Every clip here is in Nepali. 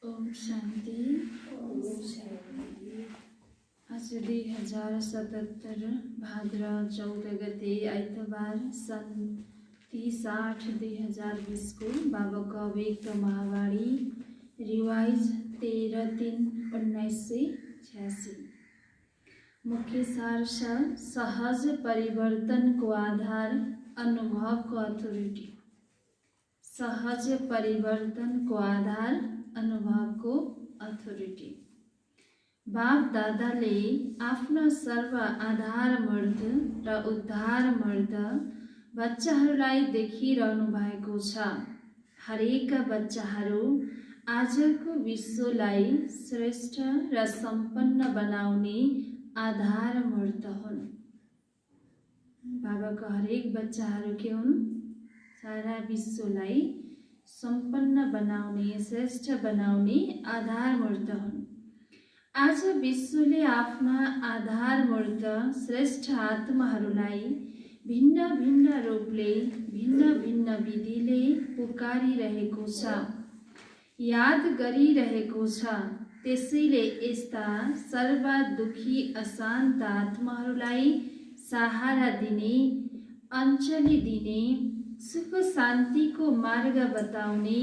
ओम शांति। आज 2077 भाद्र 14 गते आइतबार सन् 30/8/2020 को बाबाको अव्यक्त महावाणी रिवाइज 13/3/1986। मुख्य सार सहज परिवर्तन को आधार अनुभव को अथॉरिटी। सहज परिवर्तन को आधार अनुभव को अथॉरिटी। बाप दादाले आफ्ना सर्व आधारमर्द र उद्धारमर्द बच्चाहरूलाई देखिरहनु भएको छ। हरेक बच्चाहरू आजको विश्वलाई श्रेष्ठ र सम्पन्न बनाउने आधारमर्द हुन्। बाबाको हरेक बच्चाहरू के हुन्? सारा विश्वलाई सम्पन्न बनाउने, श्रेष्ठ बनाउने आधारमूर्त हुन्। आज विश्वले आफ्ना आधारमूर्त श्रेष्ठ आत्माहरूलाई भिन्न भिन्न रूपले, भिन्न भिन्न विधिले पुकारिरहेको छ, याद गरिरहेको छ। त्यसैले यस्ता सर्व दुखी अशान्त आत्माहरूलाई सहारा दिने, अञ्जली दिने, सुख शान्ति को मार्ग बताउने,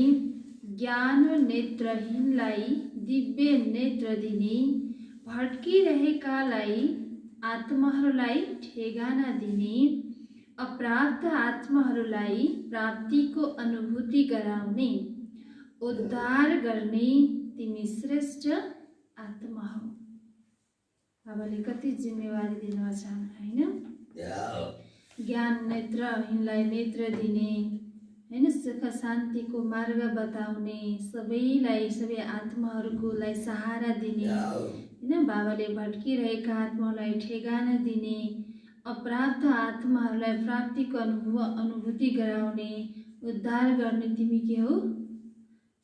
ज्ञान नेत्रहीनलाई दिव्य नेत्र दिने, भट्किरहेकालाई आत्माहरूलाई ठेगाना दिने, अप्राप्त आत्माहरूलाई प्राप्तिको अनुभूति गराउने, उद्धार गर्ने तिमी श्रेष्ठ आत्मा हो। बाबाले कति जिम्मेवारी दिनुभएको छ हैन? ज्ञान नेत्रहीनलाई नेत्र दिने, हैन, सुख शान्ति को मार्ग बताउने, सबैलाई, सबै आत्माहरूलाई सहारा दिने, हैन, बाबाले भट्किरहेका आत्माहरूलाई ठेगाना दिने, अप्राप्त आत्माहरूलाई प्राप्तिको अनुभूति गराउने, उद्धार गर्ने तिमी के हो?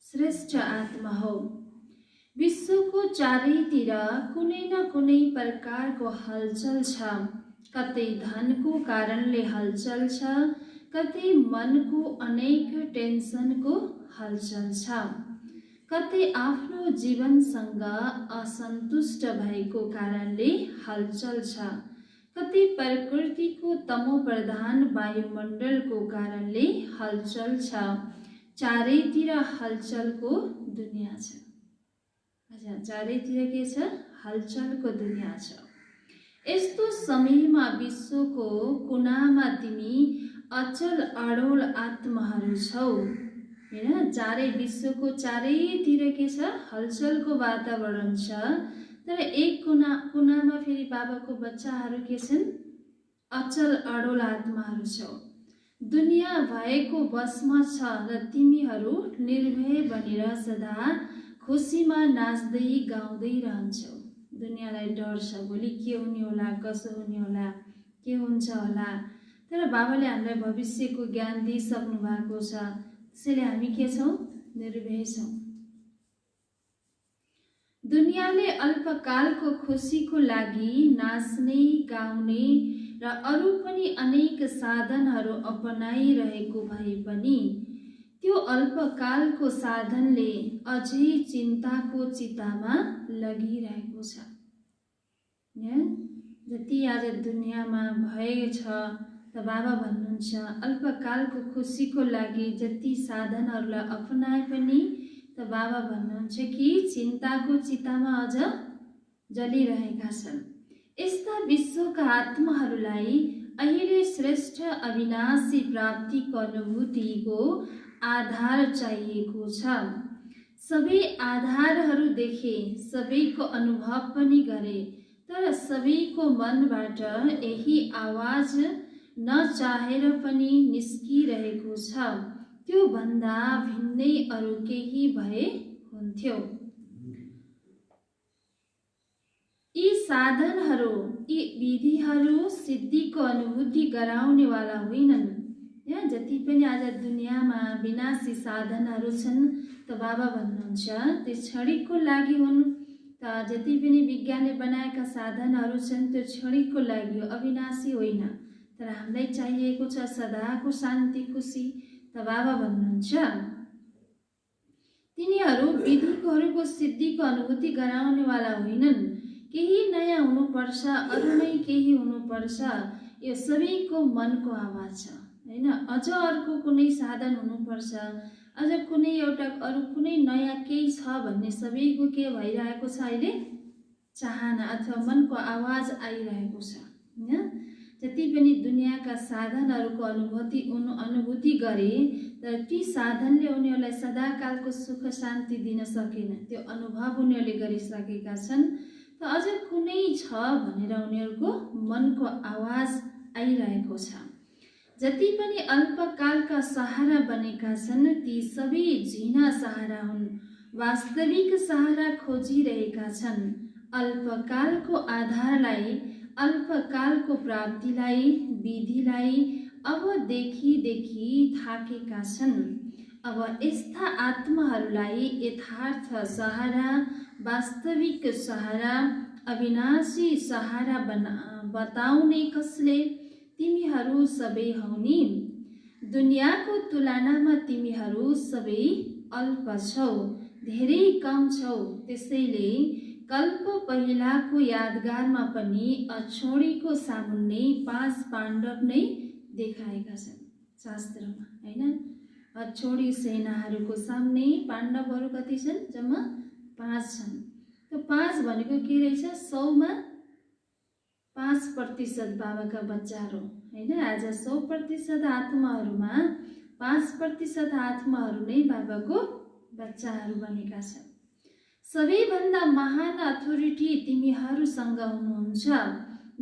श्रेष्ठ आत्मा हो। विश्वको चारैतिर कुनै न कुनै प्रकारको हलचल छ। कतै धनको कारणले हलचल छ, कतै मनको अनेक टेन्सनको हलचल छ। कतै आफ्नो जीवनसँग असन्तुष्ट भएको कारणले हलचल छ, कतै प्रकृतिको तमोप्रधान वायुमण्डलको कारणले हलचल छ। चारैतिर हलचलको दुनिया छ। चारैतिर के छ? हलचलको दुनिया छ। यस्तो समयमा विश्वको कुनामा तिमी अचल अडोल आत्माहरू छौ, हैन? चारै विश्वको चारैतिर के छ? हलचलको वातावरण छ। तर एक कुनामा फेरि बाबाको बच्चाहरू के छन्? अचल अडोल आत्माहरू छौ। दुनिया भएको बसमा छ र तिमीहरू निर्भय बनेर सदा खुसीमा नाच्दै गाउँदै रहन्छौ। दुनियाँलाई डर छ, भोलि के हुने होला, कसो हुने होला, के हुन्छ होला। तर बाबाले हामीलाई भविष्यको ज्ञान दिइसक्नु भएको छ, त्यसैले हामी के छौँ? निर्भय छौँ। दुनियाँले अल्पकालको खुसीको लागि नाच्ने, गाउने र अरू पनि अनेक साधनहरू अपनाइरहेको भए पनि त्यो अल्पकालको साधनले अझै चिन्ताको चितामा लगिरहेको छ। जति आज दुनियाँमा भएछ त बाबा भन्नुहुन्छ अल्पकालको खुसीको लागि जति साधनहरूलाई अपनाए पनि त बाबा भन्नुहुन्छ कि चिन्ताको चितामा अझ जलिरहेका छन्। यस्ता विश्वका आत्माहरूलाई अहिले श्रेष्ठ अविनाशी प्राप्तिको अनुभूतिको आधार चाहिएको छ। सबै आधारहरू देखे, सबैको अनुभव पनि गरे, तर सबैको मनबाट यही आवाज नचाहेर पनि निस्किरहेको छ, त्यो भन्दा भिन्नै अरू केही भए हुन्थ्यो। यी साधनहरू, यी विधिहरू सिद्धिको अनुभूति गराउनेवाला होइनन्। जति पनि आज दुनियाँमा विनाशी साधनहरू छन् त बाबा भन्नुहुन्छ त्यो क्षणिकको लागि हुन्। त जति पनि विज्ञानले बनाएका साधनहरू छन् त्यो क्षणिकको लागि हो, अविनाशी होइन। तर हामीलाई चाहिएको छ सदाको शान्ति, खुसी। त बाबा भन्नुहुन्छ तिनीहरू विधिहरूको सिद्धिको अनुभूति गराउनेवाला होइनन्। केही नयाँ हुनुपर्छ, अरू नै केही हुनुपर्छ, यो सबैको मनको आवाज छ, हैन? अझ अर्को कुनै साधन हुनुपर्छ, अझ कुनै एउटा अरू कुनै नयाँ केही छ भन्ने सबैको के भइरहेको छ अहिले? चाहना अथवा मनको आवाज आइरहेको छ, हैन? जति पनि दुनियाँका साधनहरूको अनुभूति गरे तर ती साधनले उनीहरूलाई सदाकालको सुख शान्ति दिन सकेन। त्यो अनुभव उनीहरूले गरिसकेका छन्। त अझ कुनै छ भनेर उनीहरूको मनको आवाज आइरहेको छ। जति पनि अल्पकालका सहारा बनेका छन् ती सबै झिना सहारा हुन्, वास्तविक सहारा खोजिरहेका छन्। अल्पकालको आधारलाई, अल्पकालको प्राप्तिलाई, विधिलाई अब देखि थाकेका छन्। अब यस्ता आत्माहरूलाई यथार्थ सहारा, वास्तविक सहारा, अविनाशी सहारा बताउने कसले? तिमीहरू सबै हौ नि। दुनियाँको तुलनामा तिमीहरू सबै अल्प छौ, धेरै कम छौ। त्यसैले कल्प पहिलाको यादगारमा पनि अछोडीको सामुन्ने 5 पाण्डव नै देखाएका छन् शास्त्रमा, हैन? अछोडी सेनाहरूको सामने पाण्डवहरू कति छन्? जम्मा 5 छन्। त्यो 5 भनेको के रहेछ? 100 मा 5% बाबाका बच्चाहरू, हैन? आज 100% आत्माहरूमा 5% आत्माहरू नै बाबाको बच्चाहरू बनेका छन्। सबैभन्दा महान अथोरिटी तिमीहरूसँग हुनुहुन्छ।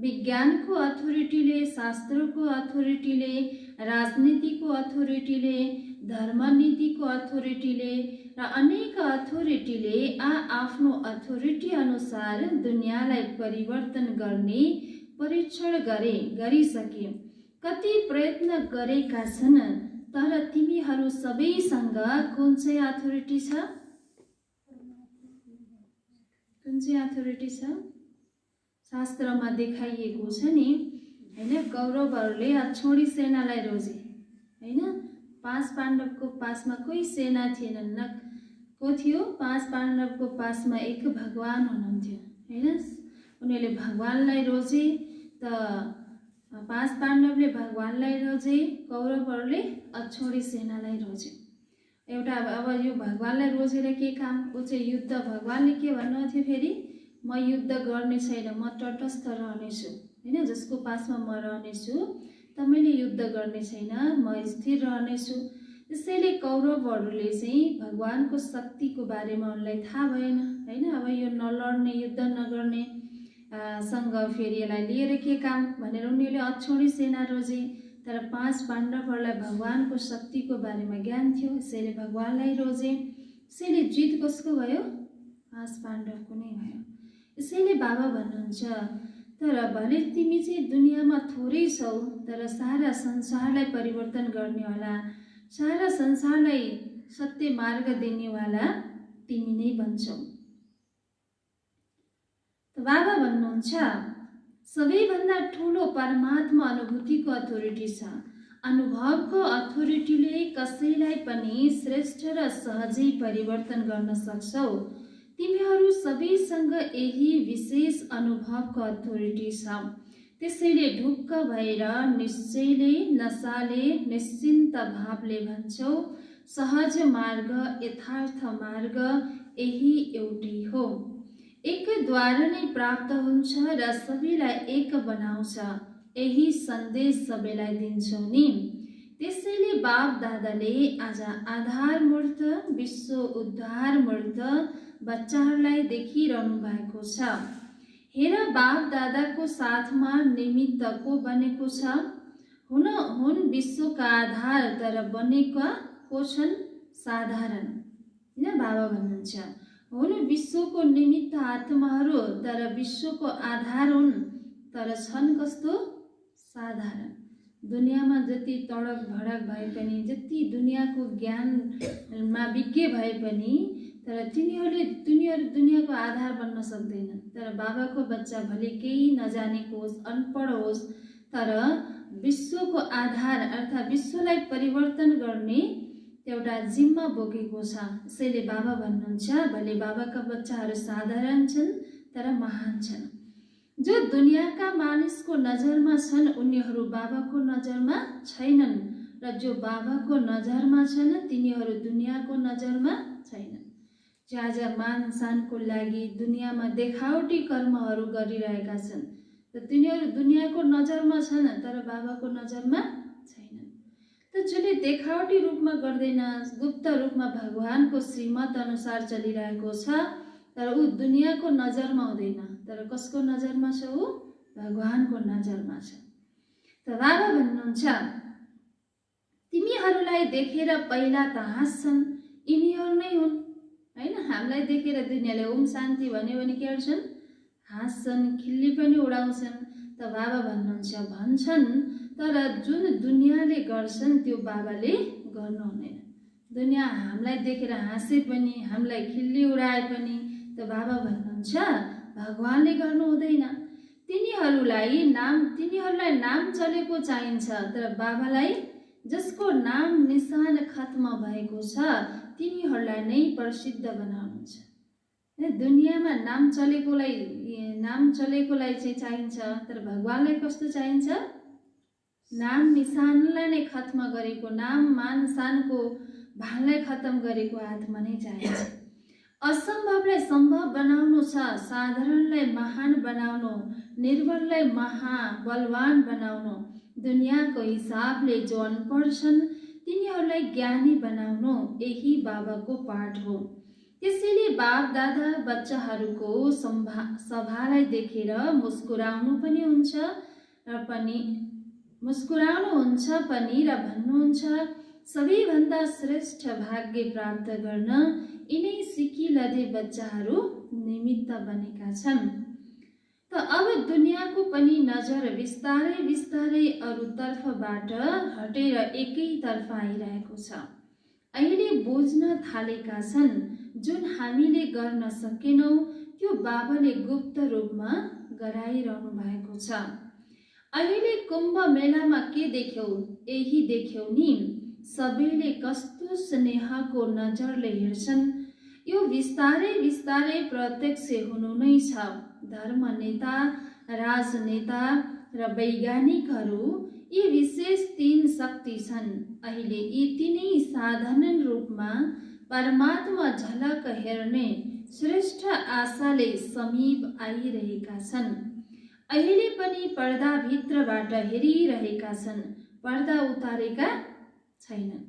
विज्ञानको अथोरिटीले, शास्त्रको अथोरिटीले, राजनीतिको अथोरिटीले, धर्मनीतिको अथोरिटीले र अनेक अथोरिटीले आफ्नो अथोरिटी अनुसार दुनियाँलाई परिवर्तन गर्ने परीक्षण गरिसके। कति प्रयत्न गरेका छन्, तर तिमीहरू सबैसँग कुन चाहिँ अथोरिटी छ? कुन चाहिँ अथोरिटी छ? शास्त्रमा देखाइएको छ नि, हैन? कौरवहरूले अछोडी सेनालाई रोजे, हैन? 5 पाण्डवको पासमा कोही सेना थिएनन्, न को थियो? 5 पाण्डवको पासमा एक भगवान हुनुहुन्थ्यो हैन। उनीहरूले भगवानलाई रोजे, त 5 पाण्डवले भगवानलाई रोजे, कौरवहरूले अछोडी सेनालाई रोजे। एउटा अब यो भगवानलाई रोजेर के काम? ऊ चाहिँ युद्ध, भगवानले के भन्नुहुन्थ्यो फेरि? म युद्ध गर्ने छैन, म तटस्थ रहनेछु हैन। जसको पासमा म रहनेछु त मैले युद्ध गर्ने छैन, म स्थिर रहनेछु। त्यसैले कौरवहरूले चाहिँ भगवानको शक्तिको बारेमा उनलाई थाहा भएन हैन। अब यो नलड्ने, युद्ध नगर्ने सँग फेरि यसलाई लिएर के काम भनेर उनीहरूले अछोडी सेना रोजे। तर 5 पाण्डवहरूलाई भगवानको शक्तिको बारेमा ज्ञान थियो, यसैले भगवानलाई रोजे। यसैले जित कसको भयो? 5 पाण्डवको नै भयो। यसैले बाबा भन्नुहुन्छ, तर भले तिमी चाहिँ दुनियाँमा थोरै छौ, तर सारा संसारलाई परिवर्तन गर्नेवाला, सारा संसारलाई सत्य मार्ग दिनेवाला तिमी नै बन्छौ। बाबा भन्नुहुन्छ, सबैभन्दा ठुलो परमात्मा अनुभूतिको अथोरिटी छ। अनुभवको अथोरिटीले कसैलाई पनि श्रेष्ठ र सहजै परिवर्तन गर्न सक्छौ। तिमीहरू सबैसँग यही विशेष अनुभवको अथोरिटी छ। त्यसैले ढुक्क भएर निश्चयले, नसाले, निश्चिन्त भावले भन्छौ, सहज मार्ग, यथार्थ मार्ग यही एउटै हो। एकद्वारा नै प्राप्त हुन्छ र सबैलाई एक बनाउँछ। यही सन्देश सबैलाई दिन्छौ नि। त्यसैले बाप दादाले आज आधारमूर्त, विश्व उद्धारमूर्त बच्चाहरूलाई देखिरहनु भएको छ। हेर, बाप दादाको साथमा निमित्त को बनेको छ? हुन विश्वका आधार, तर बनेका को छन्? साधारण हैन। बाबा भन्नुहुन्छ, हुन विश्वको निमित्त आत्माहरू, तर विश्वको आधार हुन्, तर छन् कस्तो? साधारण। दुनियाँमा जति तडक भडक भए पनि, जति दुनियाँको ज्ञानमा विज्ञ भए पनि, तर तिनीहरू दुनियाँको आधार बन्न सक्दैनन्। तर बाबाको बच्चा भले केही नजानेको होस्, अनपढ होस्, तर विश्वको आधार अर्थात् विश्वलाई परिवर्तन गर्ने एउटा जिम्मा बोकेको छ। यसैले बाबा भन्नुहुन्छ, भले बाबाका बच्चाहरू साधारण छन् तर महान छन्। जो दुनियाँका मानिसको नजरमा छन् उनीहरू बाबाको नजरमा छैनन्, र जो बाबाको नजरमा छन् तिनीहरू दुनियाँको नजरमा छैनन्। जो आज मान सानको लागि दुनियाँमा देखावटी कर्महरू गरिरहेका छन्, त तिनीहरू दुनियाँको नजरमा छन् तर बाबाको नजरमा छैनन्। त जसले देखावटी रूपमा गर्दैन, गुप्त रूपमा भगवानको श्रीमत अनुसार चलिरहेको छ, तर ऊ दुनियाँको नजरमा हुँदैन, तर कसको नजरमा छ? ऊ भगवानको नजरमा छ। त बाबा भन्नुहुन्छ, तिमीहरूलाई देखेर पहिला त हाँस्छन्, यिनीहरू नै हुन् हैन। हामीलाई देखेर दुनियाँले ओम शान्ति भन्यो भने के गर्छन्? हाँस्छन्, खिल्ली पनि उडाउँछन्। त बाबा भन्नुहुन्छ, भन्छन्, तर जुन दुनियाँले गर्छन् त्यो बाबाले गर्नु हुँदैन। दुनियाँ हामीलाई देखेर हाँसे पनि, हामीलाई खिल्ली उडाए पनि, त बाबा भन्नुहुन्छ भगवानले गर्नु हुँदैन। तिनीहरूलाई नाम चलेको चाहिन्छ, तर बाबालाई जसको नाम निशान खत्म भएको छ तिनीहरूलाई नै प्रसिद्ध बनाउनुहुन्छ। दुनियाँमा नाम चलेकोलाई चाहिँ चाहिन्छ, तर भगवानलाई कस्तो चाहिन्छ? नाम निशानलाई नै खत्म गरेको, नाम मान शानको भानलाई खत्म गरेको आत्मा नै चाहिन्छ। असम्भवलाई सम्भव बनाउनु छ, साधारणलाई महान बनाउनु, निर्बललाई महाबलवान बनाउनु, दुनियाँको हिसाबले जो अनपढ छन् तिनीहरूलाई ज्ञानी बनाउनु, यही बाबाको पाठ हो। त्यसैले बाप दादा बच्चाहरूको सभालाई देखेर मुस्कुराउनु हुन्छ पनि र भन्नुहुन्छ, सबैभन्दा श्रेष्ठ भाग्य प्राप्त गर्न यिनै सिकिलधे बच्चाहरू निमित्त बनेका छन्। त अब दुनियाँको पनि नजर बिस्तारै बिस्तारै अरूतर्फबाट हटेर एकैतर्फ आइरहेको छ। अहिले बुझ्न थालेका छन्, जुन हामीले गर्न सकेनौँ त्यो बाबाले गुप्त रूपमा गराइरहनु भएको छ। अहिले कुम्भ मेलामा के देख्यौ? यही देख्यौ नि, सबैले कस्तो स्नेहको नजरले हेर्छन्। यो बिस्तारै बिस्तारै प्रत्यक्ष हुनु नै छ। धर्म नेता, राजनेता र वैज्ञानिकहरू यी विशेष 3 शक्ति छन्। अहिले यी तीनै साधारण रूपमा परमात्मा झलक हेर्ने श्रेष्ठ आशाले समीप आइरहेका छन्। अहिले पनि पर्दाभित्रबाट हेरिरहेका छन्, पर्दा उतारेका छैनन्।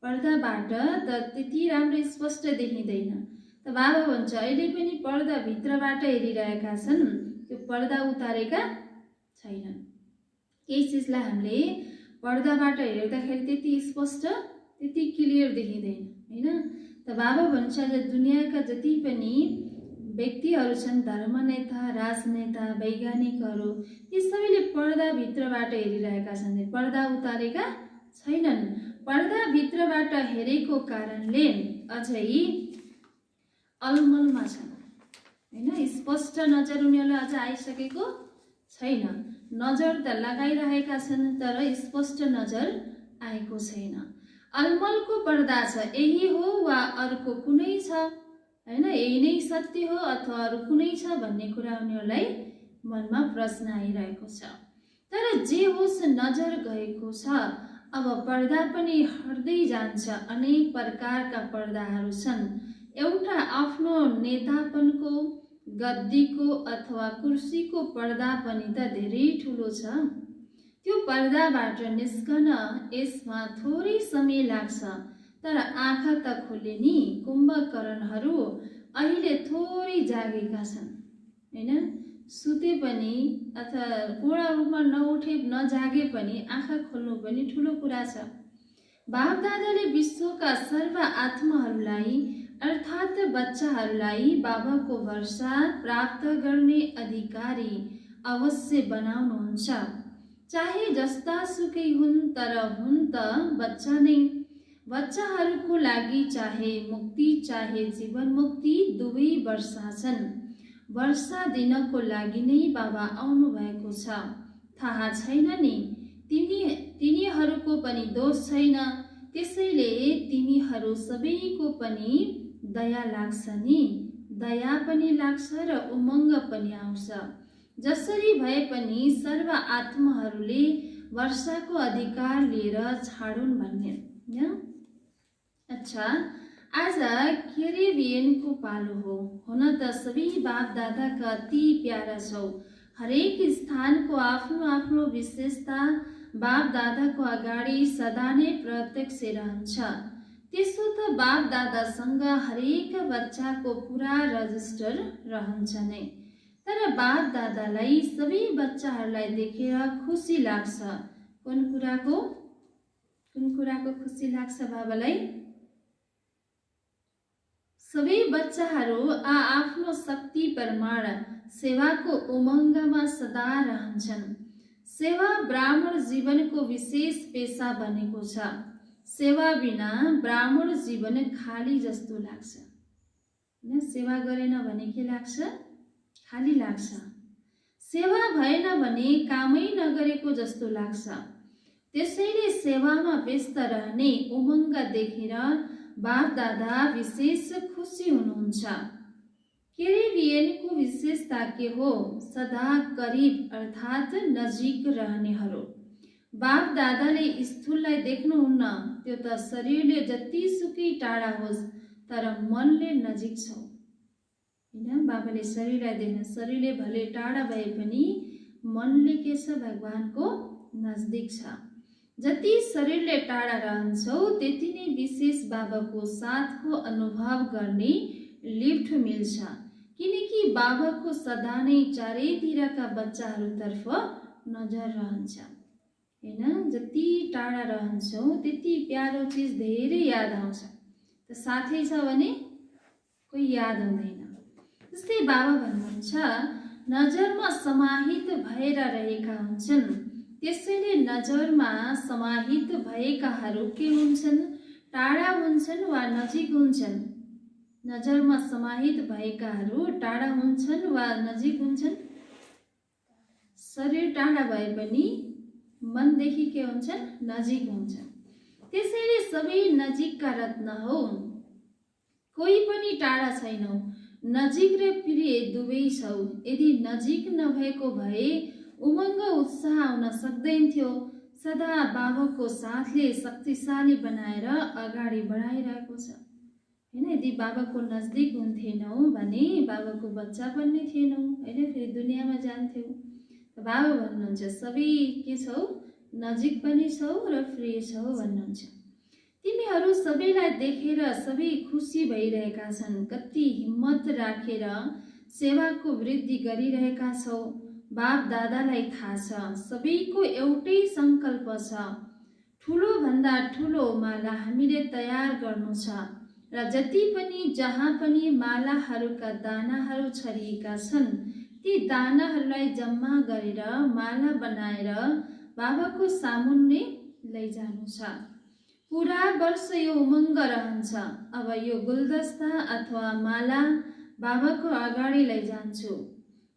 पर्दाबाट त त्यति राम्रो स्पष्ट देखिँदैन। त बाबा भन्छ अहिले पनि पर्दाभित्रबाट हेरिरहेका छन्, त्यो पर्दा उतारेका छैनन्। केही चिजलाई हामीले पर्दाबाट हेर्दाखेरि त्यति स्पष्ट, त्यति क्लियर देखिँदैन, हैन? त बाबा भन्छ दुनियाँका जति पनि व्यक्तिहरू छन्, धर्मनेता, राजनेता, वैज्ञानिकहरू, यी सबैले पर्दाभित्रबाट हेरिरहेका छन्, पर्दा उतारेका छैनन्। पर्दाभित्रबाट हेरेको कारणले अझै अलमलमा छन्, हैन? स्पष्ट नजर उनीहरूलाई अझ आइसकेको छैन। नजर त लगाइरहेका छन् तर स्पष्ट नजर आएको छैन। अलमलको पर्दा छ, यही हो वा अर्को कुनै छ, हैन? यही नै सत्य हो अथवा अरू कुनै छ भन्ने कुरा उनीहरूलाई मनमा प्रश्न आइरहेको छ। तर जे होस् नजर गएको छ, अब पर्दा पनि हट्दै जान्छ। अनेक प्रकारका पर्दाहरू छन्। एउटा आफ्नो नेतापनको, गद्दीको अथवा कुर्सीको पर्दा पनि त धेरै ठुलो छ। त्यो पर्दाबाट निस्कन यसमा थोरै समय लाग्छ, तर आँखा त खुले नि। कुम्भकर्णहरू अहिले थोरै जागेका छन्, हैन? सुते पनि अथवा पूर्ण रूपमा नउठे नजागे पनि आँखा खोल्नु पनि ठुलो कुरा छ। बापदादाले विश्वका सर्व आत्माहरूलाई अर्थात् बच्चाहरूलाई बाबाको वर्षा प्राप्त गर्ने अधिकारी अवश्य बनाउनुहुन्छ। चाहे जस्ता सुकै हुन्, तर हुन् त बच्चा नै। बच्चाहरूको लागि चाहे मुक्ति चाहे जीवन मुक्ति दुवै वर्षा छन्। वर्षा दिनको लागि नै बाबा आउनु भएको छ। थाहा छैन नि, तिनीहरूको पनि दोष छैन। त्यसैले तिमीहरू सबैको पनि दया लाग्छ नि। दया पनि लाग्छ र उमङ्ग पनि आउँछ। जसरी भए पनि सर्व आत्माहरूले वर्षाको अधिकार लिएर छाडुन् भन्ने। अच्छा, आज क्यारिबियनको पालो हो। हुन त सबै बाप दादाका अति प्यारा छौ। हरेक स्थानको आफ्नो आफ्नो विशेषता बाप दादाको अगाडि सदा नै प्रत्यक्ष रहन्छ। त्यसो त बाप दादासँग हरेक बच्चाको पुरा रजिस्टर रहन्छ नै। तर बाप दादालाई सबै बच्चाहरूलाई देखेर खुसी लाग्छ। कुन कुराको खुसी लाग्छ बाबालाई? सबै बच्चाहरू आफ्नो शक्ति प्रमाण सेवाको उमङ्गमा सदा रहन्छन्। सेवा ब्राह्मण जीवनको विशेष पेशा बनेको छ। सेवा बिना ब्राह्मण जीवन खाली जस्तो लाग्छ। सेवा गरेन भने के लाग्छ? खाली लाग्छ। सेवा भएन भने कामै नगरेको जस्तो लाग्छ। त्यसैले सेवामा व्यस्त रहने उमङ्ग देखेर बाप दादा विशेष खुसी हुनुहुन्छ। क्यारिबियनको विशेषता के हो? सदा करीब अर्थात् नजिक रहनेहरू। बाप दादाले स्थूललाई देख्नुहुन्न, त्यो त शरीरले जतिसुकै टाढा होस् तर मनले नजिक छौ, हैन? बाबाले शरीरलाई देख्न, शरीरले भले टाढा भए पनि मनले के छ? भगवानको नजदिक छ। जति शरीरले टाढा रहन्छौ त्यति नै विशेष बाबाको साथको अनुभव गर्ने लिफ्ट मिल्छ। किनकि बाबाको सदा नै चारैतिरका बच्चाहरूतर्फ नजर रहन्छ, हैन? जति टाढा रहन्छौ त्यति प्यारो चिज धेरै याद आउँछ। त साथै छ भने कोही याद हुँदैन। जस्तै बाबा भन्नुहुन्छ नजरमा समाहित भएर रहेका हुन्छन्। त्यसैले नजरमा समाहित भएकाहरू के हुन्छन्? टाढा हुन्छन् वा नजिक हुन्छन्? नजरमा समाहित भएकाहरू टाढा हुन्छन् वा नजिक हुन्छन्? शरीर टाढा भए पनि मनदेखि के हुन्छन्? नजिक हुन्छन्। त्यसैले सबै नजिकका रत्न हौ। कोही पनि टाढा छैनौ, नजिक र प्रिय दुवै छौ। यदि नजिक नभएको भए उमङ्ग उत्साह आउन सक्दैनथ्यो। सदा बाबाको साथले शक्तिशाली बनाएर अगाडि बढाइरहेको छ होइन। यदि बाबाको नजिक हुन्थेनौ भने बाबाको बच्चा बन्ने थिएनौ होइन, फेरि दुनियाँमा जान्थ्यौ। बाबा भन्नुहुन्छ सबै के छौ, नजिक पनि छौ र प्रिय छौ भन्नुहुन्छ। तिमीहरू सबैलाई देखेर सबै खुसी भइरहेका छन्। कति हिम्मत राखेर सेवाको वृद्धि गरिरहेका छौ। बाप दादालाई थाहा छ सबैको एउटै सङ्कल्प छ, ठुलो भन्दा ठुलो माला हामीले तयार गर्नु छ र जति पनि जहाँ पनि मालाहरूका दानाहरू छरिएका छन् ती दानाहरूलाई जम्मा गरेर माला बनाएर बाबाको सामुन्ने लैजानु छ। पुरा वर्ष यो उमङ्ग रहन्छ। अब यो गुलदस्ता अथवा माला बाबाको अगाडि लैजान्छु।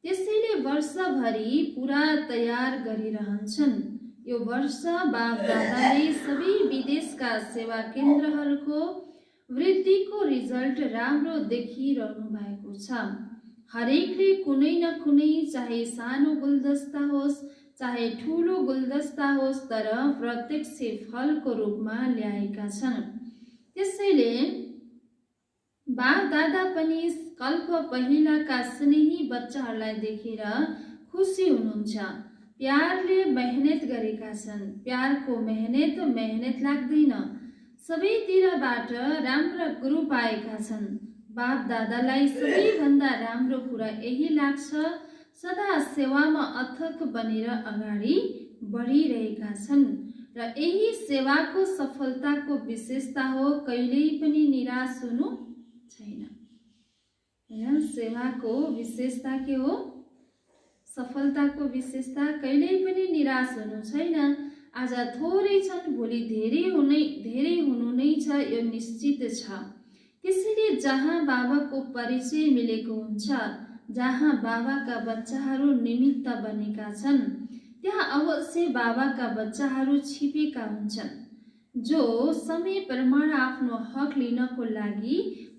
त्यसैले वर्षभरि पुरा तयार गरिरहन्छन्। यो वर्ष बाप दादाले सबै विदेशका सेवा केन्द्रहरूको वृद्धिको रिजल्ट राम्रो देखिरहनु भएको छ। हरेकले कुनै न कुनै, चाहे सानो गुलदस्ता होस् चाहे ठुलो गुलदस्ता होस्, तर प्रत्यक्ष फलको रूपमा ल्याएका छन्। त्यसैले बाप दादा पनि कल्प पहिलाका स्नेही बच्चाहरूलाई देखेर खुसी हुनुहुन्छ। प्यारले मेहनत गरेका छन्। प्यारको मेहनत लाग्दैन। सबैतिरबाट राम्रा गुरु पाएका छन्। बाप दादालाई सबैभन्दा राम्रो कुरा यही लाग्छ, सदा सेवामा अथक बनेर अगाडि बढिरहेका छन् र यही सेवाको सफलताको विशेषता हो। कहिल्यै पनि निराश हुनु छैन होइन। सेवाको विशेषता के हो? सफलताको विशेषता कहिल्यै पनि निराश हुनु छैन। आज थोरै छन्, भोलि धेरै हुनु नै छ, यो निश्चित छ। त्यसैले जहाँ बाबाको परिचय मिलेको हुन्छ, जहाँ बाबाका बच्चाहरू निमित्त बनेका छन्, त्यहाँ अवश्य बाबाका बच्चाहरू छिपेका हुन्छन्, जो समय प्रमाण आफ्नो हक लिनको लागि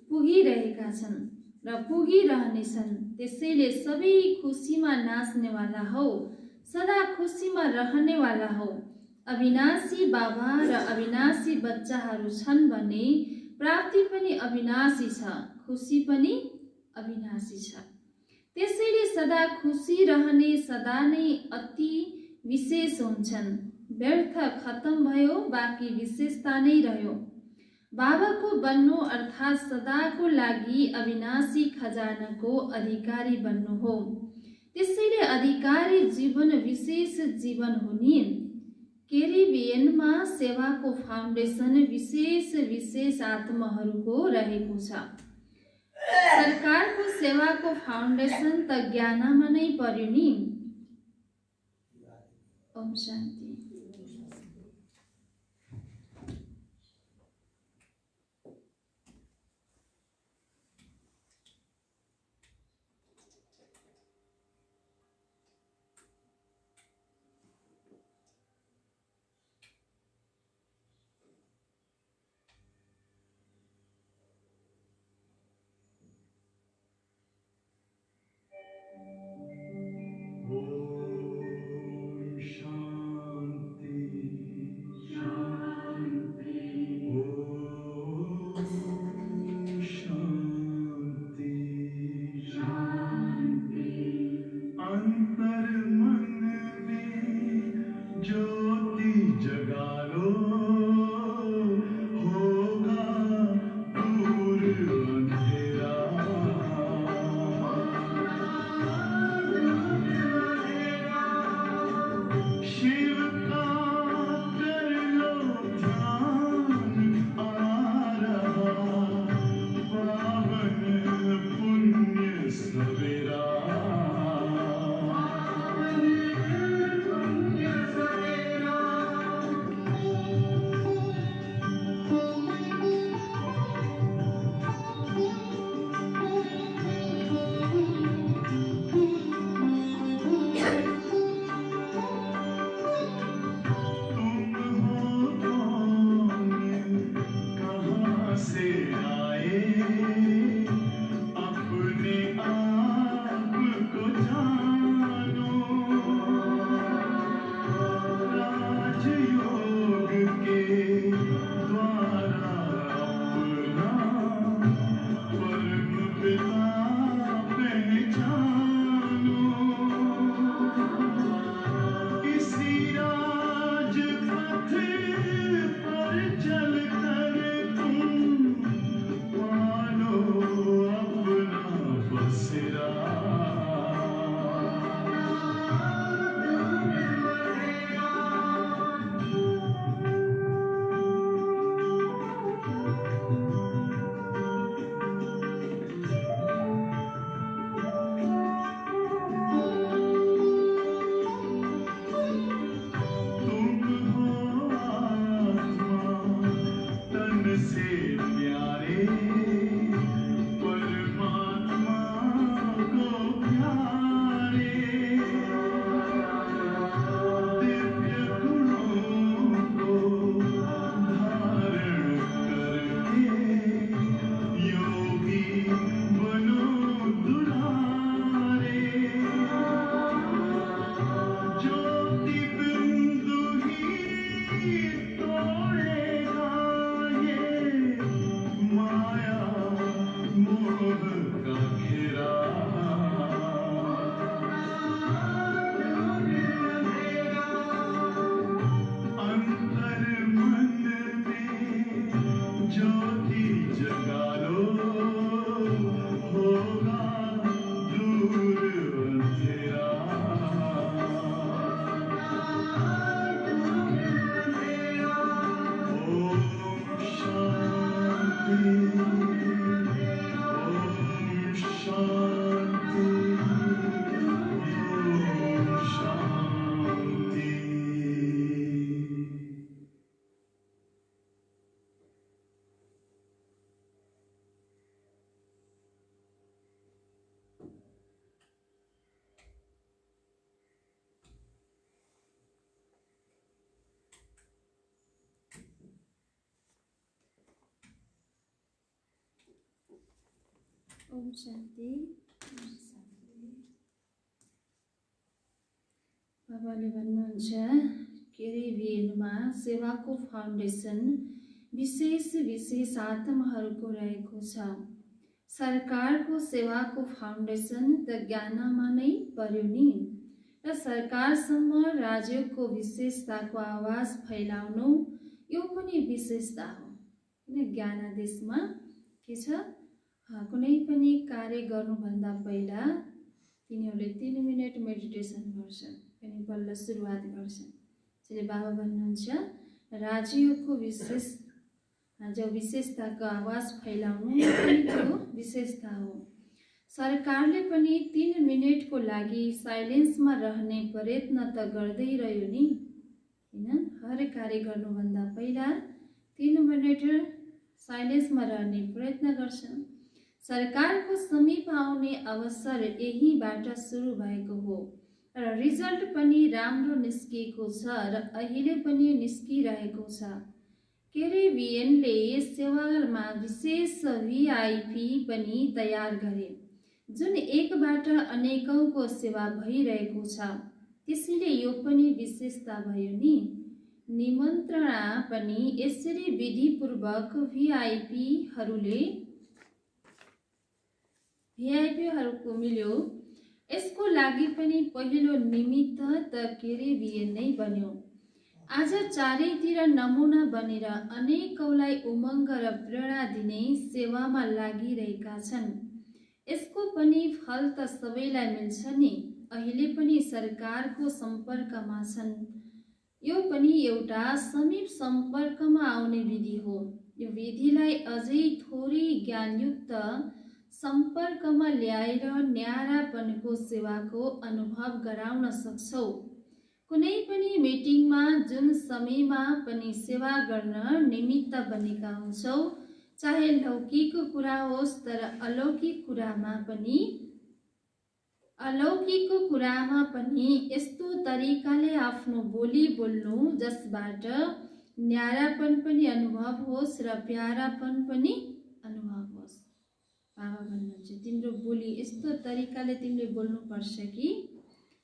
पुगिरहेका छन् र पुगिरहनेछन्। त्यसैले सबै खुसीमा नाच्नेवाला हौ, सदा खुसीमा रहनेवाला हौ। अविनाशी बाबा र अविनाशी बच्चाहरू छन् भने प्राप्ति पनि अविनाशी छ, खुसी पनि अविनाशी छ। त्यसैले सदा खुसी रहने सदा नै अति विशेष हुन्छन्। व्यर्थ खत्तम भयो, बाँकी विशेषता नै रह्यो। बाबाको बन्नु अर्थात् सदाको लागि अविनाशी खजानाको अधिकारी बन्नु हो। त्यसैले अधिकारी जीवन विशेष जीवन हुने। केरिबियनमा सेवाको फाउन्डेसन विशेष आत्माहरूको रहेको छ। सरकारको सेवाको फाउन्डेसन त ज्ञानमा नै पर्यो नि। ओम शान्ति। शांति ओम शान्ति। बाबाले भन्नुहुन्छ केरिबियनमा सेवाको फाउन्डेसन विशेष आत्माहरूको रहेको छ। सरकारको सेवाको फाउन्डेसन त ज्ञानमा नै पर्यो नि, र सरकारसम्म राज्यको विशेषताको आवाज फैलाउनु यो पनि विशेषता हो। किन ज्ञानादेशमा के छ, कुनै पनि कार्य गर्नुभन्दा पहिला तिनीहरूले 3 मिनट मेडिटेसन गर्छन्, अनि बल्ल सुरुवात गर्छन्। त्यसैले बाबा भन्नुहुन्छ राज्यको विशेषताको आवाज फैलाउनु पनि त्यो विशेषता हो। सरकारले पनि 3 मिनटको लागि साइलेन्समा रहने प्रयत्न त गर्दै रह्यो नि, हैन? हर कार्य गर्नुभन्दा पहिला 3 मिनट साइलेन्समा रहने प्रयत्न गर्छन्। सरकारको समीप आउने अवसर यहीबाट सुरु भएको हो र रिजल्ट पनि राम्रो निस्किएको छ र अहिले पनि निस्किरहेको छ। केरिबियनले सेवामा विशेष भिआइपी पनि तयार गरे, जुन एकबाट अनेकौंको सेवा भइरहेको छ। त्यसैले यो पनि विशेषता भयो नि। निमन्त्रणा पनि यसरी विधिपूर्वक भिआइपीहरूको मिल्यो। यसको लागि पनि पहिलो निमित्त त केरिबियन नै बन्यो। आज चारैतिर नमुना बनेर अनेकौंलाई उमङ्ग र प्रेरणा दिने सेवामा लागिरहेका छन्। यसको पनि फल त सबैलाई मिल्छ नि। अहिले पनि सरकारको सम्पर्कमा छन्। यो पनि एउटा समीप सम्पर्कमा आउने विधि हो। यो विधिलाई अझै थोरै ज्ञानयुक्त सम्पर्कमा ल्याएर न्यारापनको सेवाको अनुभव गराउन सक्छौ। कुनै पनि मिटिङमा जुन समयमा पनि सेवा गर्न निमित्त बनेका हुन्छौ, चाहे लौकिक कुरा होस्, तर अलौकिक कुरामा पनि यस्तो तरिकाले आफ्नो बोली बोल्नु जसबाट न्यारापन पनि अनुभव होस् र प्यारापन पनि अनुभव होस्। बाबा भन्नुहुन्छ तिम्रो बोली यस्तो तरिकाले तिमीले बोल्नुपर्छ कि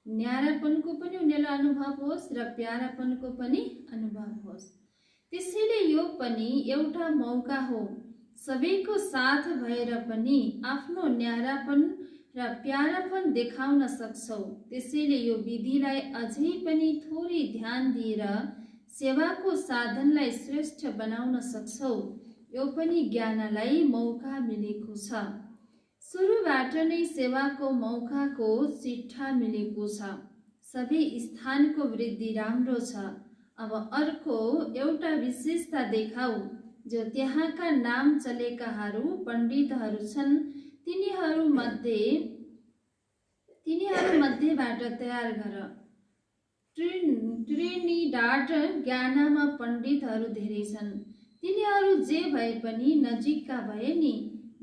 न्यारापनको पनि उनीहरूलाई अनुभव होस् र प्यारापनको पनि अनुभव होस्। त्यसैले यो पनि एउटा मौका हो। सबैको साथ भएर पनि आफ्नो न्यारापन र प्यारापन देखाउन सक्छौ। त्यसैले यो विधिलाई अझै पनि थोरै ध्यान दिएर सेवाको साधनलाई श्रेष्ठ बनाउन सक्छौ। यो पनि ज्ञानलाई मौका मिलेको छ। सुरुबाट नै सेवाको मौकाको चिट्ठा मिलेको छ। सबै स्थानको वृद्धि राम्रो छ। अब अर्को एउटा विशेषता देखाऊ जो त्यहाँका नाम चलेकाहरू पण्डितहरू छन्। तिनीहरू मध्येबाट तयार गर। ट्रिनिडाड ग्यानामा पण्डितहरू धेरै छन्। तिनीहरू जे भए पनि नजिकका भए नि,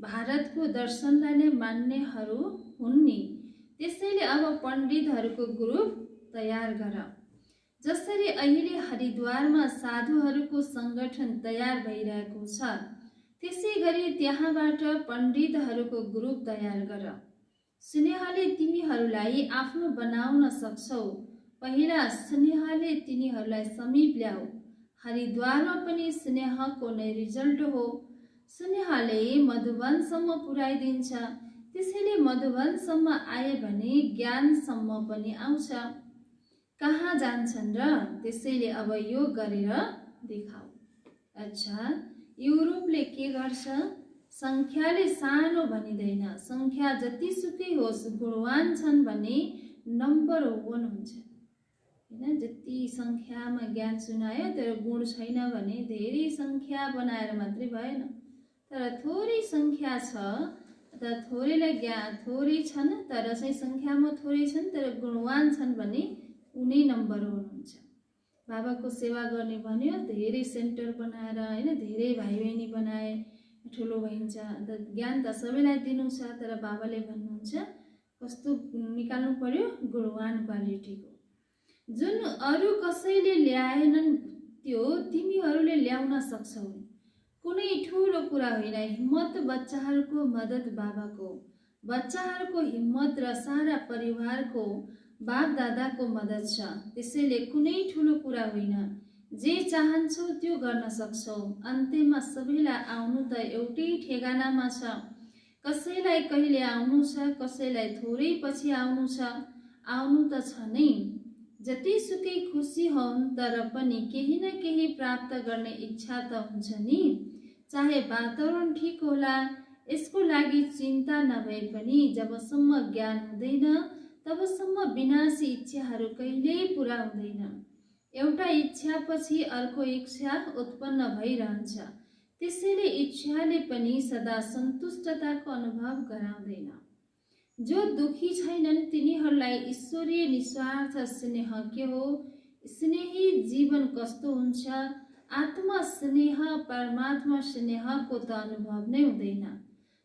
भारतको दर्शनलाई नै मान्नेहरू हुन् नि। त्यसैले अब पण्डितहरूको ग्रुप तयार गर। जसरी अहिले हरिद्वारमा साधुहरूको संगठन तयार भइरहेको छ, त्यसै गरी त्यहाँबाट पण्डितहरूको ग्रुप तयार गर। स्नेहले तिमीहरूलाई आफ्नो बनाउन सक्छौ। पहिला स्नेहले तिनीहरूलाई समीप ल्याऊ। हरिद्वारमा पनि स्नेहको नै रिजल्ट हो। स्नेहले मधुवनसम्म पुर्याइदिन्छ। त्यसैले मधुवनसम्म आए भने ज्ञानसम्म पनि आउँछ। कहाँ जान्छन् र? त्यसैले अब यो गरेर देखाऊ। अच्छा, युरोपले के गर्छ? संख्याले सानो भनिदैन। संख्या जतिसुकै होस्, गुणवान छन् भने नम्बर 1 हुन्छ। हैन, जति संख्यामा ज्ञान सुनायो तर गुण छैन भने धेरै संख्या बनाएर मात्रै भएन। तर थोरै संख्या छ, त थोरै छन् तर चाहिँ संख्यामा थोरै छन् तर गुणवान छन् भने उनी नम्बर 1 हुन्छ। बाबाको सेवा गर्ने भन्यो धेरै सेन्टर बनाएर, हैन, धेरै भाइ बहिनी बनाए ठुलो भइन्छ। अन्त ज्ञान त सबैलाई दिनु छ, तर बाबाले भन्नुहुन्छ कस्तो निकाल्नु पर्यो? गुणवान क्वालिटीको। जुन अरू कसैले ल्याएनन् त्यो तिमीहरूले ल्याउन सक्छौ। कुनै ठुलो कुरा होइन। हिम्मत बच्चाहरूको मद्दत बाबाको, बच्चाहरूको हिम्मत र सारा परिवारको बाप दादाको मद्दत छ। त्यसैले कुनै ठुलो कुरा होइन। जे चाहन्छौ त्यो गर्न सक्छौ। अन्त्यमा सबैलाई आउनु त एउटै ठेगानामा छ। कसैलाई कहिले आउनु छ, कसैलाई थोरै पछि आउनु छ। आउनु त छ नै। जतिसुकै खुसी हौन् तर पनि केही न केही प्राप्त गर्ने इच्छा त हुन्छ नि। चाहे वातावरण ठिक होला, यसको लागि चिन्ता नभए पनि जबसम्म ज्ञान हुँदैन तबसम्म विनाशी इच्छाहरू कहिल्यै पूरा हुँदैन। एउटा इच्छापछि अर्को इच्छा उत्पन्न भइरहन्छ। त्यसैले इच्छाले पनि सदा सन्तुष्टताको अनुभव गराउँदैन। जो दुखी छैनन् तिनीहरूलाई ईश्वरीय निस्वार्थ स्नेह के हो, स्नेही जीवन कस्तो हुन्छ, आत्मा स्नेह परमात्मा स्नेहको त अनुभव नै हुँदैन।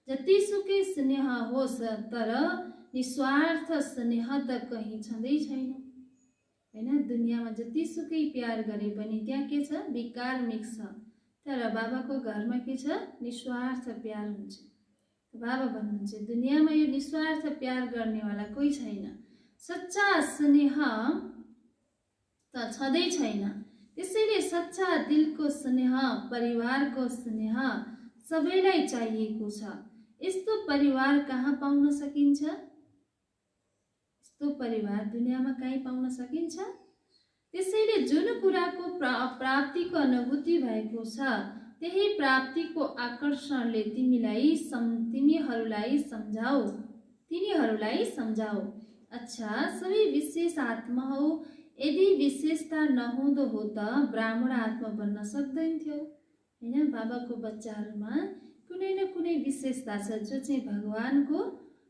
जतिसुकै स्नेह होस् तर निस्वार्थ स्नेह त कहीँ छँदै छैन हैन। दुनियाँमा जतिसुकै प्यार गरे पनि त्यहाँ के छ, विकार मिक्स छ। तर बाबाको घरमा के छ, निस्वार्थ प्यार हुन्छ। बाबा भन्नुहुन्छ दुनियाँमा यो निस्वार्थ प्यार गर्नेवाला कोही छैन। सच्चा स्नेह त छँदै छैन। त्यसैले सच्चा दिलको स्नेह, परिवारको स्नेह सबैलाई चाहिएको छ। यस्तो परिवार कहाँ पाउन सकिन्छ? यस्तो परिवार दुनियाँमा कहीँ पाउन सकिन्छ? त्यसैले जुन कुराको प्राप्तिको अनुभूति भएको छ त्यही प्राप्तिको आकर्षणले तिनीहरूलाई सम्झाऊ। अच्छा, सबै विशेष आत्मा हो। यदि विशेषता नहुँदो हो त ब्राह्मण आत्मा बन्न सक्दैनथ्यो हैन। बाबाको बच्चाहरूमा कुनै न कुनै विशेषता छ जो चाहिँ भगवानको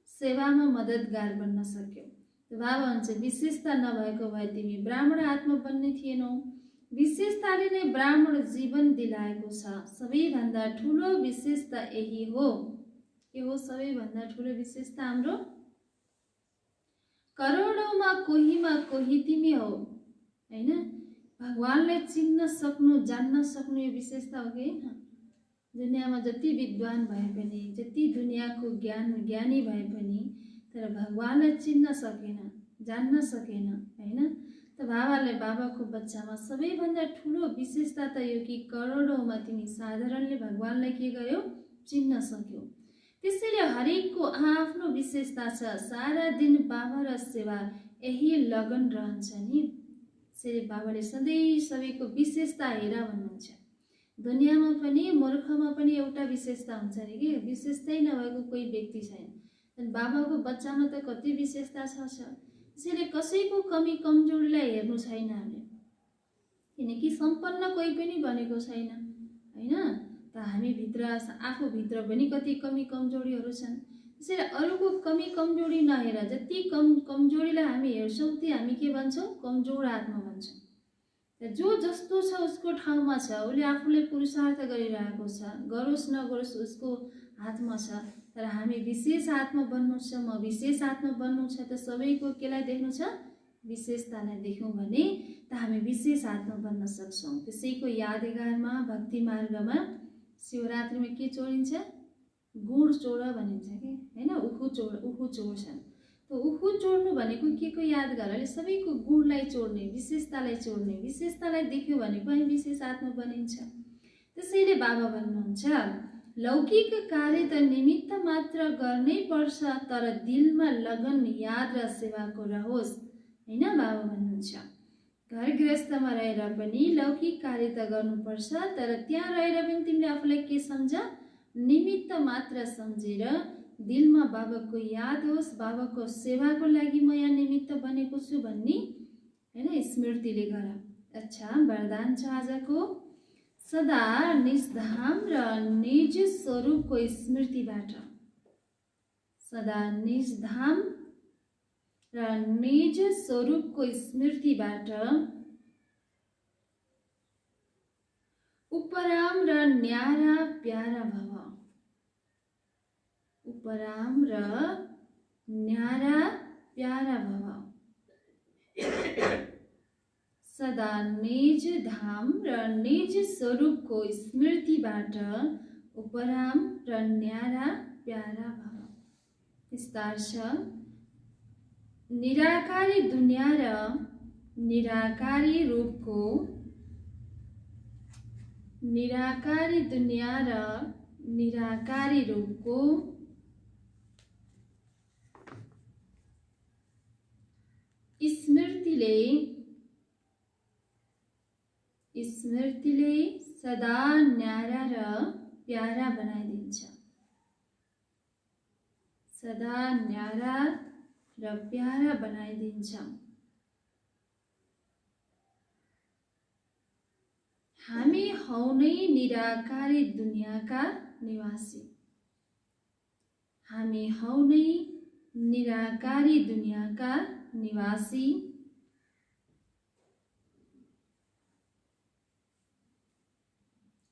सेवामा मद्दतगार बन्न सक्यो। बाबा भन्छ विशेषता नभएको भए तिमी ब्राह्मण आत्मा बन्ने थिएनौ। विशेषताले नै ब्राह्मण जीवन दिलाएको छ। सबैभन्दा ठुलो विशेषता यही हो। के हो सबैभन्दा ठुलो विशेषता? हाम्रो करोडौँमा कोही तिमी हो हैन। भगवानलाई चिन्न सक्नु, जान्न सक्नु यो विशेषता हो कि हैन? दुनियाँमा जति विद्वान भए पनि, जति दुनियाँको ज्ञानी भए पनि तर भगवानलाई चिन्न सकेन, जान्न सकेन हैन। त बाबाको बच्चामा सबैभन्दा ठुलो विशेषता त यो कि करोडौँमा तिमी साधारणले भगवानलाई के गर्यो, चिन्न सक्यो। त्यसैले हरेकको आफ्नो विशेषता छ। सारा दिन बाबा र सेवा यही लगन रहन्छ नि। त्यसैले बाबाले सधैँ सबैको विशेषता हेर भन्नुहुन्छ। दुनियाँमा पनि मूर्खमा पनि एउटा विशेषता हुन्छ नि कि विशेषतै नभएको कोही व्यक्ति छैन। बाबाको बच्चामा त कति विशेषता छ। त्यसैले कसैको कमी कमजोरीलाई हेर्नु छैन हामीले, किनकि सम्पन्न कोही पनि बनेको छैन हैन। त हामी भित्र आफूभित्र पनि कति कमी कमजोरीहरू छन्। त्यसैले अरूको कमी कमजोरी नहेर जति कमजोरीलाई हामी हेर्छौँ ती हामी के भन्छौँ, कमजोर आत्मा भन्छौँ। जो जस्तो छ उसको ठाउँमा छ, उसले आफूले पुरुषार्थ गरिरहेको छ, गरोस् नगरोस् उसको हातमा छ। तर हामी विशेष आत्मा बन्नु छ, म विशेष आत्मा बन्नु छ त सबैको केलाई देख्नु छ, विशेषतालाई देख्यौँ भने त हामी विशेष आत्मा बन्न सक्छौँ। त्यसैको यादगारमा भक्ति मार्गमा शिवरात्रिमा के चोडिन्छ, गुड चोड भनिन्छ कि हैन। उखु चोड्छन्। त उखु चोड्नु भनेको के को यादगार? अहिले सबैको गुणलाई चोड्ने, विशेषतालाई चोड्ने। विशेषतालाई देख्यो भने पनि विशेष आत्मा बनिन्छ। त्यसैले बाबा भन्नुहुन्छ लौकिक कार्य त निमित्त मात्र गर्नै पर्छ, तर दिलमा लगन, याद र सेवाको रहोस् हैन। बाबा भन्नुहुन्छ घर गृहस्थमा रहेर पनि लौकिक कार्य त गर्नुपर्छ, तर त्यहाँ रहेर पनि तिमीले आफूलाई के सम्झ, निमित्त मात्र सम्झेर दिलमा बाबाको याद होस्, बाबाको सेवाको लागि म यहाँ निमित्त बनेको छु भन्ने हैन स्मृतिले गर। अच्छा, वरदान छ आजको सदा निजधाम र निज स्वरूपको स्मृतिबाट, सदा निजधाम र निज स्वरूपको स्मृतिबाट उपराम र न्यारा प्यारा भव, उपराम र न्यारा प्यारा भव। सदा निज धाम र निज स्वरूपको स्मृतिबाट उपराम र न्यारा प्यारा भव। विस्तार छ। निराकारी दुनिया र निराकारी रूपको निराकारी दुनिया र निराकारी रूपको स्मृतिले सदा न्यारा र प्यारा बनाइदिन्छ। सदा न्यारा र प्यारा बनाइदिन्छ। हामी हौ नै निराकारी दुनियाँका निवासी। हामी हौ नै निराकारी दुनियाँका निवासी।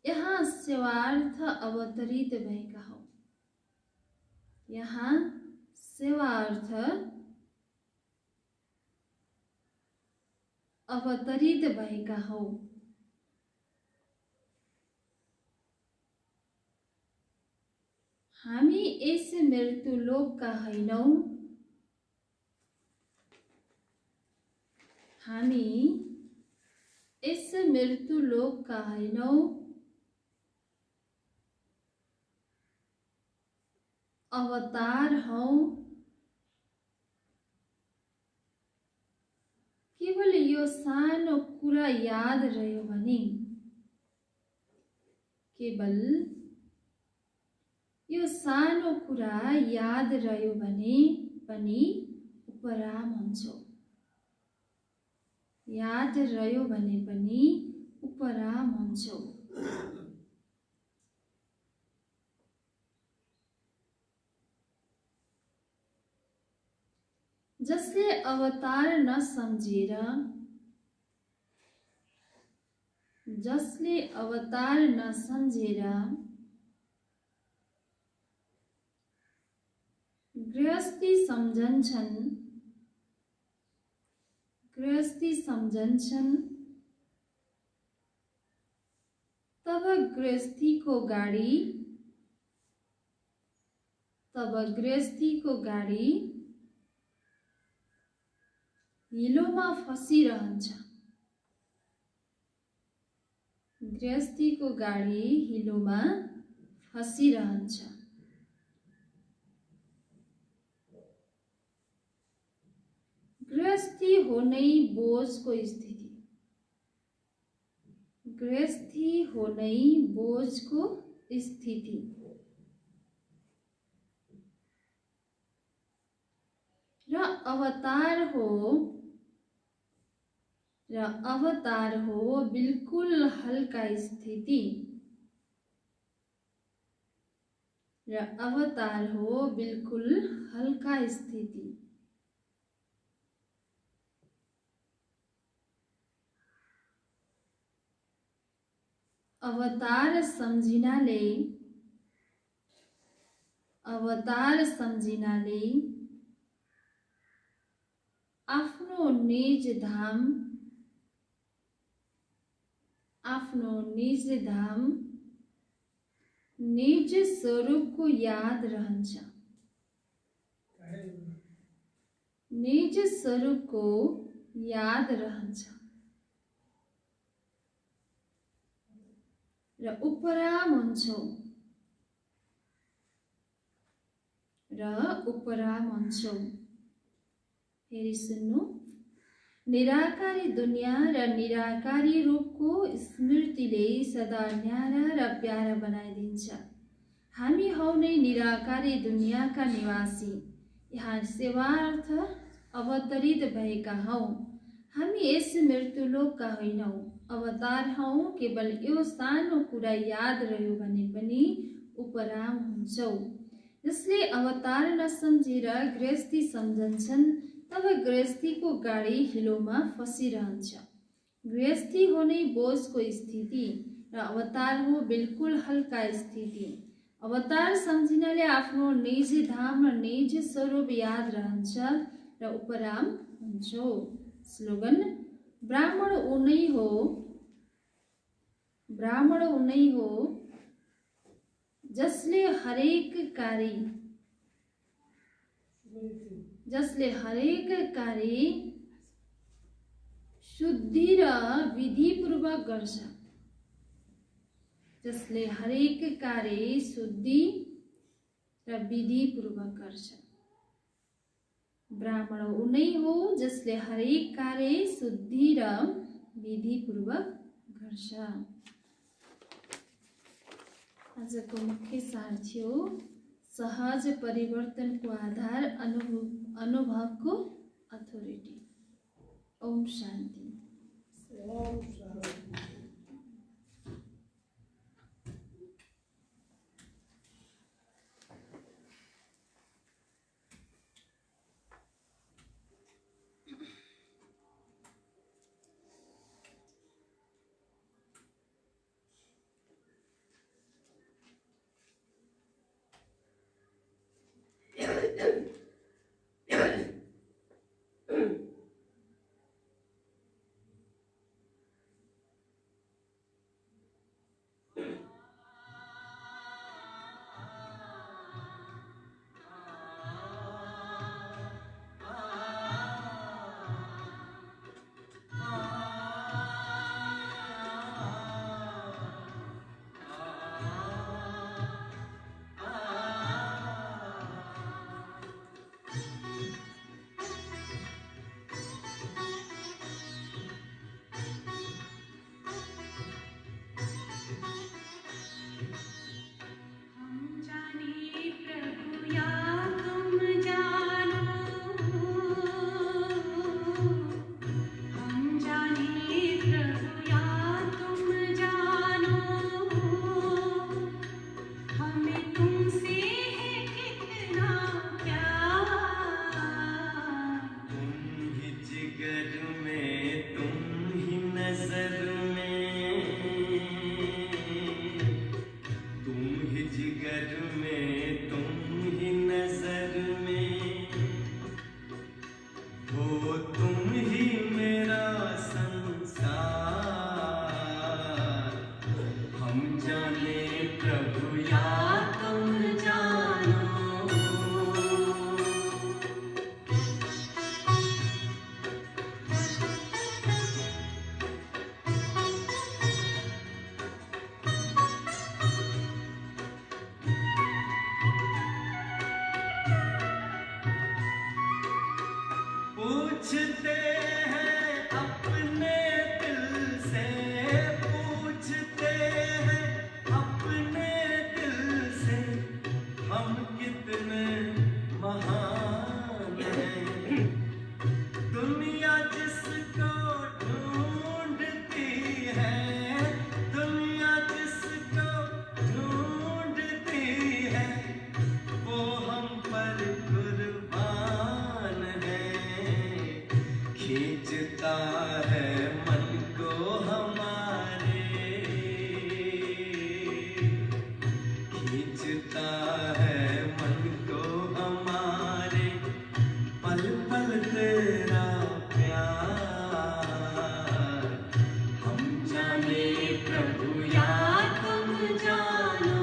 यहाँ सेवार्थ अवतरित भएका हौ। यहाँ सेवार्थ अवतरित भएका हौ। हामी यस मृत्यु लोकका हैनौं। हामी यस मृत्यु लोकका हैनौं। अवतार हौ। केवल यो सानो कुरा याद रह्यो भने, केवल यो सानो कुरा याद रह्यो भने पनि उपराम हुन्छौ। याद रह्यो भने पनि उपराम हुन्छौ। जसले अवतार नसम्झेर, जसले अवतार नसम्झेर गृहस्थी सम्झन्छन्, गृहस्थी सम्झन्छन्, तब गृहस्थीको गाडी, तब गृहस्थीको गाडी हिलोमा फसिरहन्छ। गृहस्थीको गाडी हिलोमा फसिरहन्छ। गृहस्थी हो नै बोझको स्थिति। गृहस्थी हो नै बोझको स्थिति। र अवतार हो बिल्कुल हल्का स्थिति। र अवतार हो बिल्कुल हल्का स्थिति। अवतार सम्झिनाले आफ्नो निज धाम, आफ्नो निज धाम, निज स्वरूपको याद रहन्छ। निज स्वरूपको याद रहन्छ। र उपराम हुन्छौ। र उपराम हुन्छौ। फेरि सुन्नु। निराकारी दुनिया र निराकारी रूपको स्मृतिले सदा न्यारा र प्यारा बनाइदिन्छ। हामी हौ नै निराकारी दुनियाँका निवासी। यहाँ सेवार्थ अवतरित भएका हौ। हामी यस मृत्युलोकका होइनौं। अवतार हौ। केवल यो सानो कुरा याद रह्यो भने पनि उपराम हुन्छौ। जसले अवतार नसम्झेर गृहस्थी सम्झन्छन्, तब गृहस्थीको गाडी हिलोमा फसिरहन्छ। गृहस्थी हो नै बोझको स्थिति। र अवतार हो बिल्कुल हल्का स्थिति। अवतार सम्झिनाले आफ्नो निज धाम र निज स्वरूप याद रहन्छ। र उपराम हुन्छौ। स्लोगन। ब्राह्मण उनै हो, ब्राह्मण उनै हो जसले हरेक कार्य, जसले हरेक कार्य शुद्धि र विधिपूर्वक गर्छ, जसले हरेक कार्य शुद्धि र विधिपूर्वक गर्छ। ब्राह्मण उनै हो जसले हरेक कार्य शुद्धि र विधिपूर्वक गर्छ। आजको मुख्य सार थियो सहज परिवर्तनको आधार अनुभवको अथोरिटी। ओम शान्ति। ओम शान्ति। पूछते हैं अपने दिल से, पूछते हैं अपने दिल से, हम कितने महान हैं। दुनिया जिसको ढूंढती है, दुनिया जिसको ढूंढती है, वो हम पर कुर्बान है। खींचता है मन को हमारे, खींचता है मन को हमारे, पल पल तेरा प्यार। हम जाने प्रभु या तुम जानो।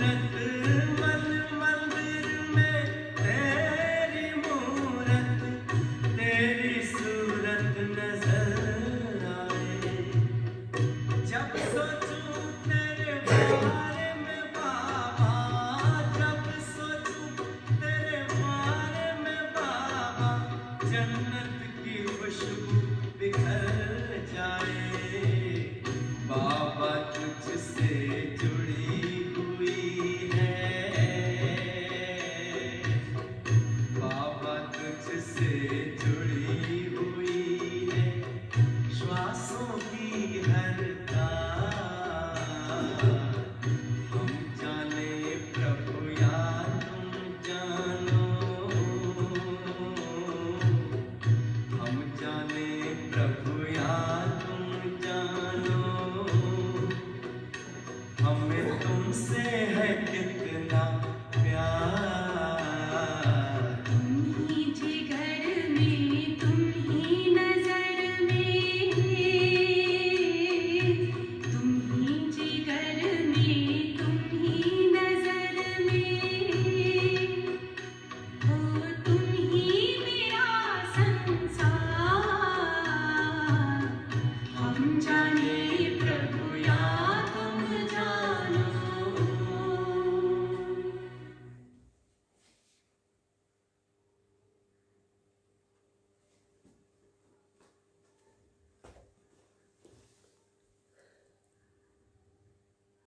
जन्नत